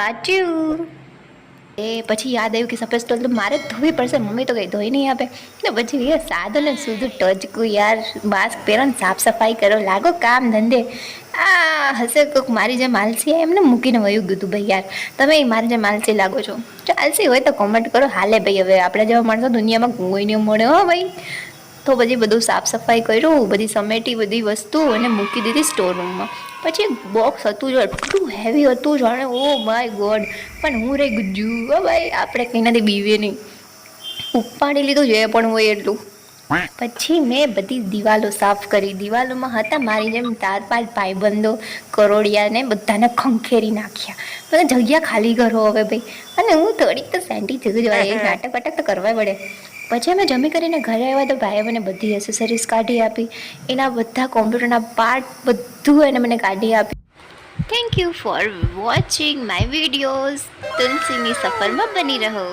સાચું. એ પછી યાદ આવ્યું કે સફેદ સ્ટોલ તો મારે જ ધોવી પડશે, મમ્મી તો કંઈ ધોઈ નહીં આપે. ને પછી એ સાદું ને સુધું ટચકું યાર, માસ્ક પહેરો ને સાફ સફાઈ કરો, લાગો કામ ધંધે. આ હશે કોક મારી જે માલસી એમને મૂકીને વયું ગયું હતું ભાઈ યાર. તમે મારી જે માલસી લાગો છો. ચાલસી હોય તો કોમેન્ટ કરો, હાલે ભાઈ. હવે આપણે જેવા માણસો દુનિયામાં કોઈ નહીં મળે હો ભાઈ. તો પછી બધું સાફ સફાઈ કર્યું, બધી સમેટી બધી વસ્તુ અને મૂકી દીધી સ્ટોર રૂમમાં. પછી એક બોક્સ હતું જો એટલું હેવી હતું જાણે, ઓ માય ગોડ. પણ હું રહી ગુજ્જુ હો ભાઈ, આપણે કંઈ નથી બીવે નહીં, ઉપાડી લીધું જે પણ હોય એટલું. પછી મેં બધી દિવાલો સાફ કરી. દિવાલોમાં હતા મારી જેમ 4-5 ભાઈબંધો, કરોડિયાને બધાને ખંખેરી નાખ્યા. બધા જગ્યા ખાલી કરો હવે ભાઈ. અને હું થોડીક તો સેન્ટી થઈ જવાય, નાટક વાટક તો કરવા પડે. પછી અમે જમી કરીને ઘરે આવ્યા તો ભાઈએ મને બધી એસેસરીઝ કાઢી આપી, એના બધા કોમ્પ્યુટરના પાર્ટ બધું એને મને કાઢી આપી. Thank you for watching my videos. તુલસીની સફરમાં બની રહો.